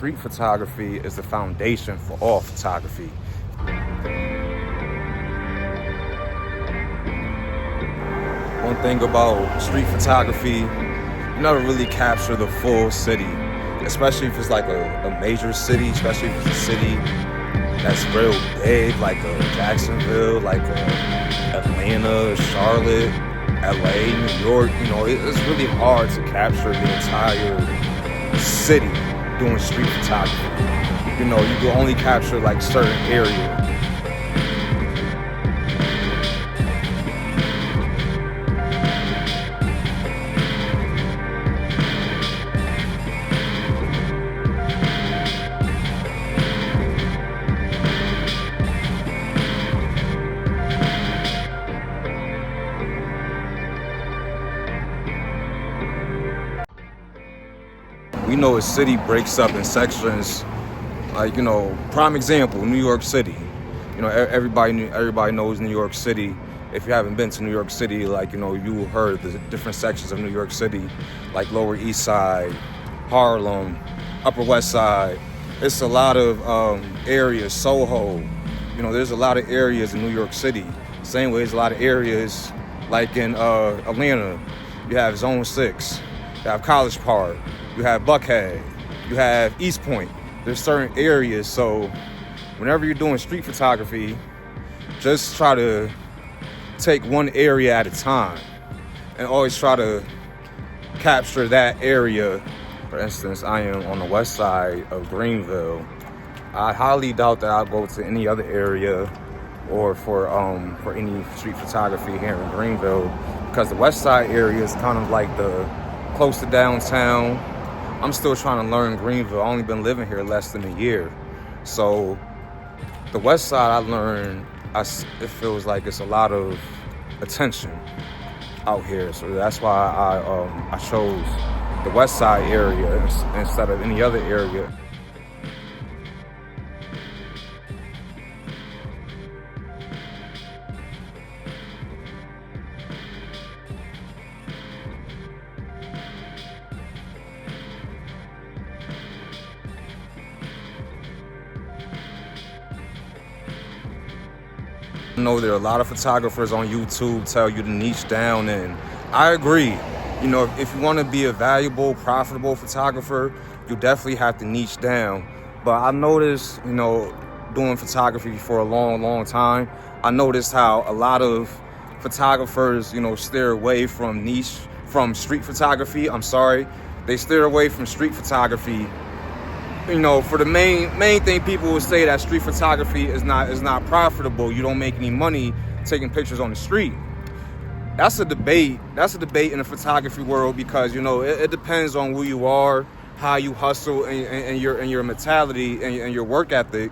street photography is the foundation for all photography. One thing about street photography, you never really capture the full city, especially if it's like a major city, especially if it's a city that's real big, like Jacksonville, like Atlanta, Charlotte, LA, New York. You know, it's really hard to capture the entire city doing street photography. You know, you can only capture like certain areas. We know a city breaks up in sections, like, you know, prime example, New York City. You know, everybody knows New York City. If you haven't been to New York City, like, you know, you heard the different sections of New York City, like Lower East Side, Harlem, Upper West Side. It's a lot of areas, Soho. You know, there's a lot of areas in New York City. Same way there's a lot of areas like in Atlanta. You have Zone 6, you have College Park, you have Buckhead, you have East Point. There's certain areas, so whenever you're doing street photography, just try to take one area at a time and always try to capture that area. For instance, I am on the west side of Greenville. I highly doubt that I'll go to any other area or for any street photography here in Greenville, because the west side area is kind of like the close to downtown. I'm still trying to learn Greenville. I've only been living here less than a year. So the west side, I learned, it feels like it's a lot of attention out here. So that's why I chose the west side area instead of any other area. I know there are a lot of photographers on YouTube tell you to niche down, and I agree. You know, if you want to be a valuable, profitable photographer, you definitely have to niche down. But I noticed, you know, doing photography for a long time, I noticed how a lot of photographers, you know, steer away from street photography. They steer away from street photography. You know, for the main thing, people will say that street photography is not profitable. You don't make any money taking pictures on the street. That's a debate. That's a debate in the photography world, because, you know, it depends on who you are, how you hustle, and your mentality and your work ethic.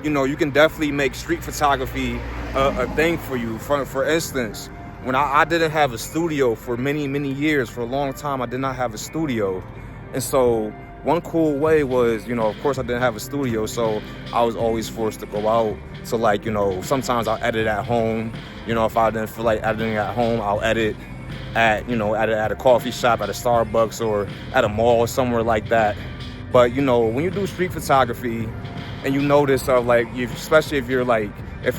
You know, you can definitely make street photography a thing for you. For instance, when I didn't have a studio for many years, for a long time, I did not have a studio, and so one cool way was, you know, of course I didn't have a studio, so I was always forced to go out to, like, you know, sometimes I'll edit at home. You know, if I didn't feel like editing at home, I'll edit at a coffee shop, at a Starbucks, or at a mall or somewhere like that. But, you know, when you do street photography and you notice especially if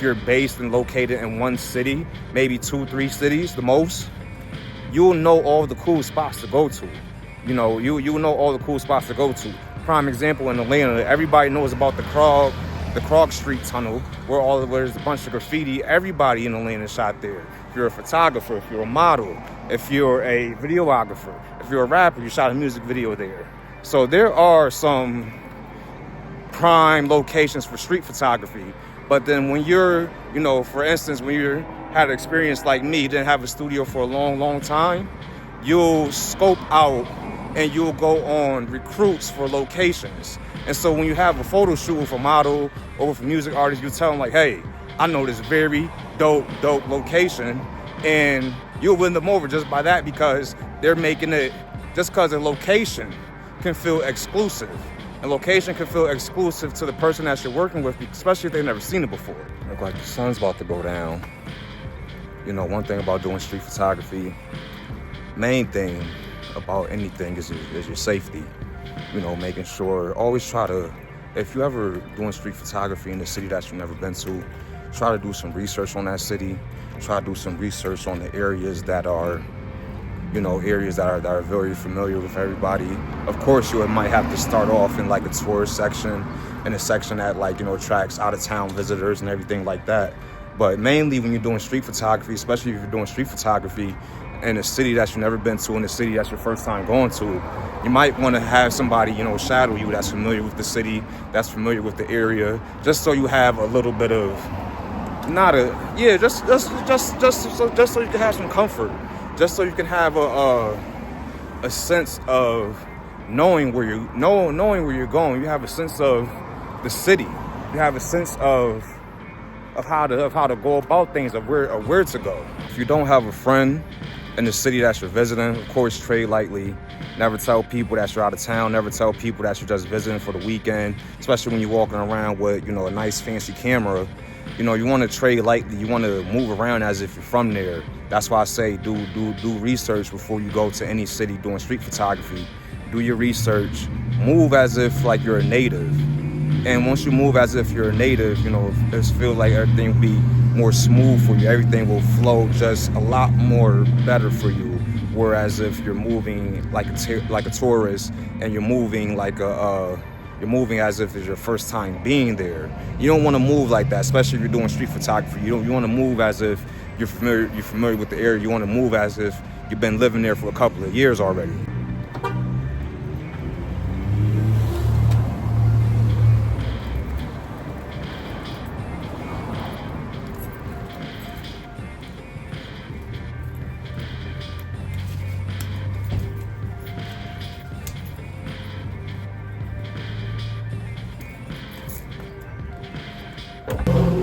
you're based and located in one city, maybe 2-3 cities the most, you'll know all the cool spots to go to. You know, you know all the cool spots to go to. Prime example, in Atlanta, everybody knows about the Krog Street Tunnel, where there's a bunch of graffiti. Everybody in Atlanta shot there. If you're a photographer, if you're a model, if you're a videographer, if you're a rapper, you shot a music video there. So there are some prime locations for street photography. But then when you're, you know, for instance, when you had an experience like me, didn't have a studio for a long time, you'll scope out and you'll go on recruits for locations. And so when you have a photo shoot with a model or with a music artist, you tell them, like, hey, I know this very dope location, and you'll win them over just by that, because they're making it, just because a location can feel exclusive. A location can feel exclusive to the person that you're working with, especially if they've never seen it before. Look like the sun's about to go down. You know, one thing about doing street photography, main thing about anything is your safety. you know, making sure, always try to, if you ever doing street photography in a city that you've never been to, try to do some research on that city. Try to do some research on the areas that are, you know, areas that are very familiar with everybody. Of course, you might have to start off in like a tourist section, in a section that, like, you know, attracts out-of-town visitors and everything like that. But mainly when you're doing street photography, especially if you're doing street photography in a city that you've never been to, in a city that's your first time going to, you might want to have somebody, you know, shadow you that's familiar with the city, that's familiar with the area, just so you have a little bit of, just so you can have some comfort, just so you can have a sense of knowing where you're going. You have a sense of the city. You have a sense of how to go about things, of where to go. If you don't have a friend in the city that you're visiting, of course, trade lightly. Never tell people that you're out of town. Never tell people that you're just visiting for the weekend, especially when you're walking around with, you know, a nice fancy camera. You know, you want to trade lightly. You want to move around as if you're from there. That's why I say do research before you go to any city doing street photography. Do your research. Move as if like you're a native. And once you move as if you're a native, you know, it feels like everything will be more smooth for you. Everything will flow just a lot more better for you. Whereas if you're moving like a tourist, and you're moving like you're moving as if it's your first time being there. You don't want to move like that, especially if you're doing street photography. You want to move as if you're familiar with the area. You want to move as if you've been living there for a couple of years already.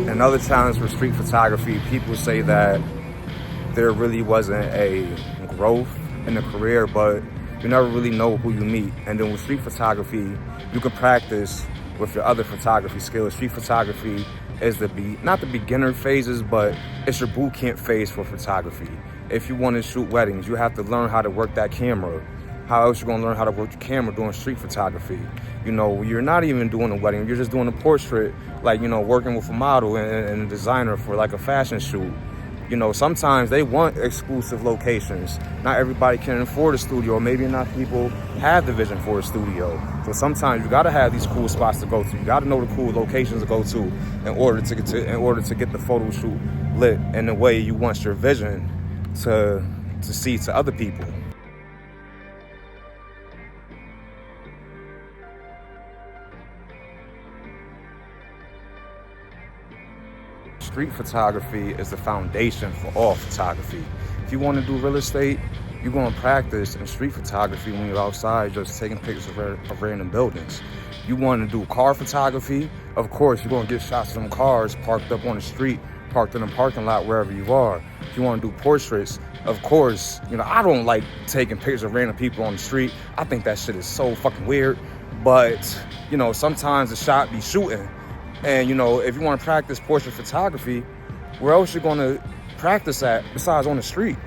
Another challenge for street photography, people say that there really wasn't a growth in the career, but you never really know who you meet. And then with street photography, you can practice with your other photography skills. Street photography is not the beginner phases, but it's your boot camp phase for photography. If you want to shoot weddings, you have to learn how to work that camera. How else you gonna learn how to work the camera doing street photography? You know, you're not even doing a wedding, you're just doing a portrait, like, you know, working with a model and a designer for like a fashion shoot. You know, sometimes they want exclusive locations. Not everybody can afford a studio, or maybe not people have the vision for a studio. So sometimes you gotta have these cool spots to go to. You gotta know the cool locations to go to in order to get the photo shoot lit in the way you want your vision to see to other people. Street photography is the foundation for all photography. If you want to do real estate, you're going to practice in street photography when you're outside just taking pictures of random buildings. You want to do car photography, of course, you're going to get shots of some cars parked up on the street, parked in a parking lot, wherever you are. If you want to do portraits, of course, you know, I don't like taking pictures of random people on the street. I think that shit is so fucking weird. But, you know, sometimes the shot be shooting. And, you know, if you want to practice portrait photography, where else you going to practice at besides on the street,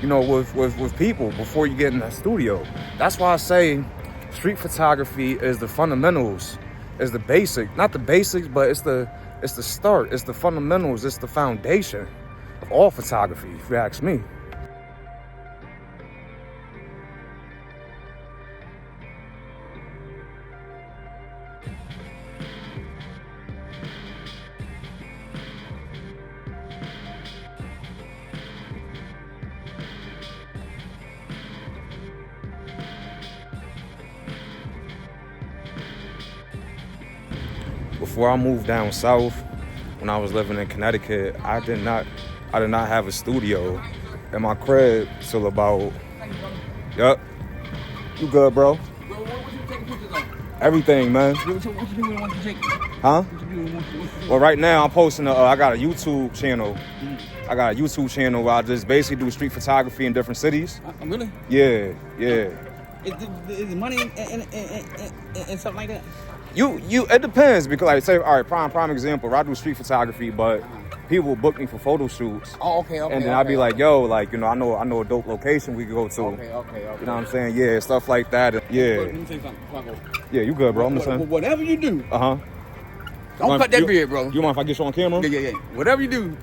you know, with people before you get in that studio? That's why I say street photography is the fundamentals, is the basic, not the basics, but it's the start, it's the fundamentals, it's the foundation of all photography, if you ask me. Before I moved down south, when I was living in Connecticut, I did not have a studio in my crib till about, yup. You good, bro? Bro, what you taking pictures of? Everything, man. What you doing once you take it? Huh? What you doing once you Well, right now I'm posting, I got a YouTube channel. I got a YouTube channel where I just basically do street photography in different cities. Really? Yeah. Is the money and something like that? It depends, because like say, all right, prime example, I do street photography, but people will book me for photo shoots. Oh, okay. And then I'd be like, yo, like, you know, I know a dope location we could go to. Okay. You know what I'm saying? Yeah, stuff like that. Let Yeah. me tell you something before I go. Yeah, you good, bro. I'm listening. Whatever you do, Uh-huh. don't cut that beard, bro. You mind if I get you on camera? Yeah. Whatever you do.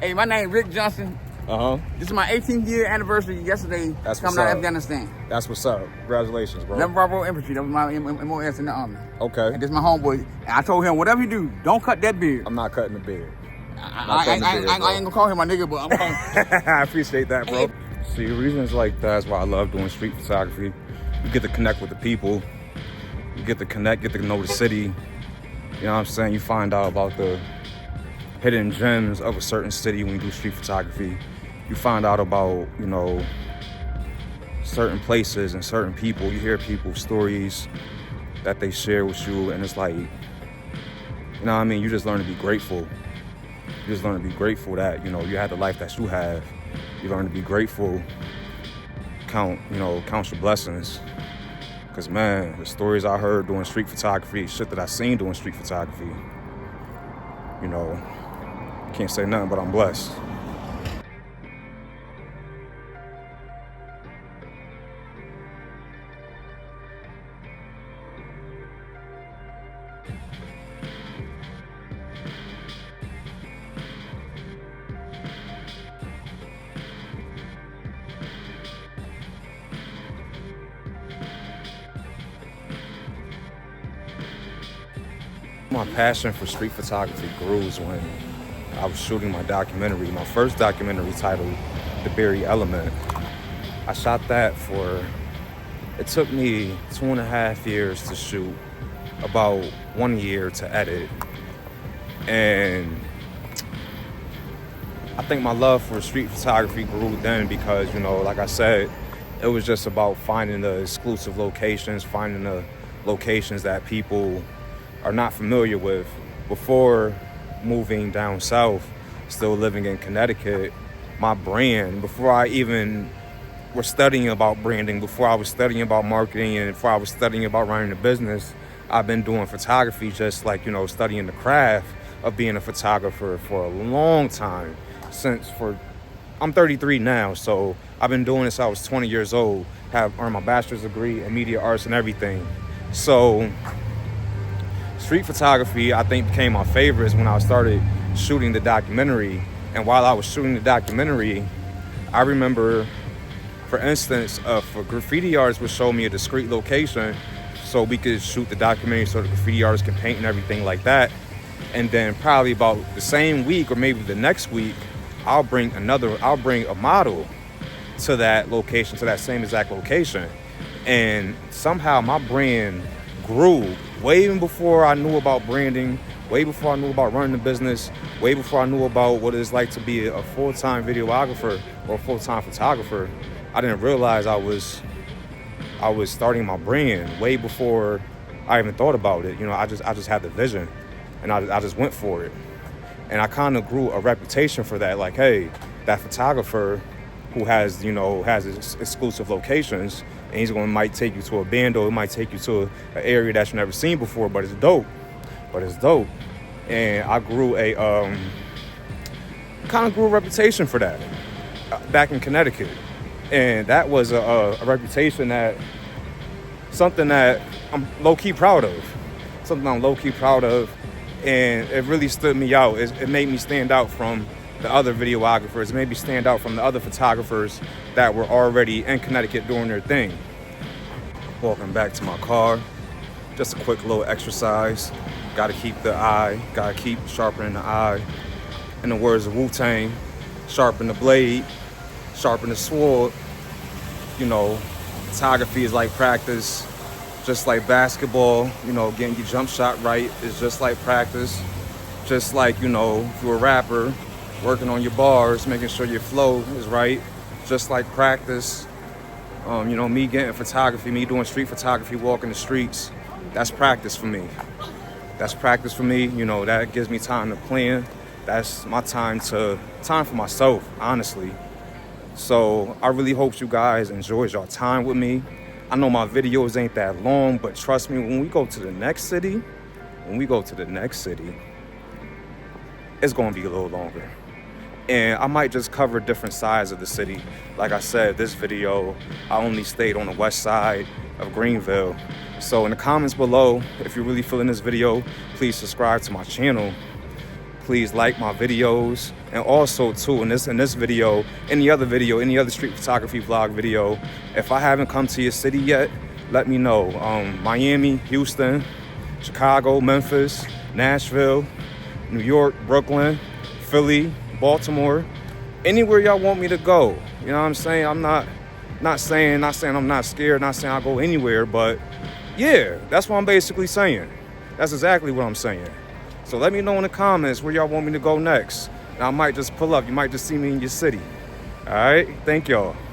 Hey, my name Rick Johnson. Uh-huh. This is my 18th year anniversary yesterday. That's coming what's out up. of Afghanistan. That's what's up. Congratulations, bro. 11 Bravo Infantry. That was my MOS in the Army. Okay. And this is my homeboy. And I told him, whatever you do, don't cut that beard. I'm not cutting the beard. I ain't gonna call him my nigga, but I'm calling. I appreciate that, bro. See, reasons like that's why I love doing street photography. You get to connect with the people. You get to connect, get to know the city. You know what I'm saying? You find out about the hidden gems of a certain city when you do street photography. You find out about, you know, certain places and certain people. You hear people's stories that they share with you, and it's like, you know what I mean? You just learn to be grateful. You just learn to be grateful that, you know, you had the life that you have. You learn to be grateful, count your blessings. Cause man, the stories I heard doing street photography, shit that I seen doing street photography, you know, can't say nothing but I'm blessed. My passion for street photography grew when I was shooting my documentary, my first documentary titled The Barry Element. I shot that it took me 2.5 years to shoot, about 1 year to edit. And I think my love for street photography grew then because, you know, like I said, it was just about finding the exclusive locations, finding the locations that people are not familiar with. Before moving down south, still living in Connecticut, my brand, before I even was studying about branding, before I was studying about marketing, and before I was studying about running a business, I've been doing photography, just like, you know, studying the craft of being a photographer for a long time. I'm 33 now, so I've been doing this since I was 20 years old, have earned my bachelor's degree in media arts and everything. So street photography, I think, became my favorites when I started shooting the documentary. And while I was shooting the documentary, I remember, for instance, for graffiti artists would show me a discrete location so we could shoot the documentary so the graffiti artists can paint and everything like that. And then probably about the same week or maybe the next week, I'll bring a model to that location, to that same exact location. And somehow my brand grew way even before I knew about branding, way before I knew about running a business, way before I knew about what it's like to be a full-time videographer or a full-time photographer. I didn't realize I was starting my brand way before I even thought about it. You know, I just had the vision, and I just went for it. And I kind of grew a reputation for that. Like, hey, that photographer who has his exclusive locations, and he's might take you to a bando, it might take you to an area that you've never seen before, but it's dope. And I grew a reputation for that back in Connecticut. And that was a reputation something that I'm low-key proud of. And it really stood me out. It made me stand out from the other videographers. It made me stand out from the other photographers that were already in Connecticut doing their thing. Walking back to my car, just a quick little exercise. Gotta keep sharpening the eye. In the words of Wu-Tang, sharpen the blade, sharpen the sword. You know, photography is like practice. Just like basketball, you know, getting your jump shot right is just like practice. Just like, you know, if you're a rapper, working on your bars, making sure your flow is right, just like practice. You know, me getting photography, me doing street photography, walking the streets, that's practice for me. You know, that gives me time to plan. That's my time for myself, honestly. So I really hope you guys enjoyed your time with me. I know my videos ain't that long, but trust me, when we go to the next city, it's gonna be a little longer. And I might just cover different sides of the city. Like I said, this video, I only stayed on the west side of Greenville. So in the comments below, if you're really feeling this video, please subscribe to my channel. Please like my videos. And also too, in this video, any other street photography vlog video, if I haven't come to your city yet, let me know. Miami, Houston, Chicago, Memphis, Nashville, New York, Brooklyn, Philly, Baltimore, anywhere y'all want me to go. You know what I'm saying? I'm not saying I'm not scared, not saying I'll go anywhere, but yeah, that's what I'm basically saying. That's exactly what I'm saying. So let me know in the comments where y'all want me to go next. And I might just pull up. You might just see me in your city. All right? Thank y'all.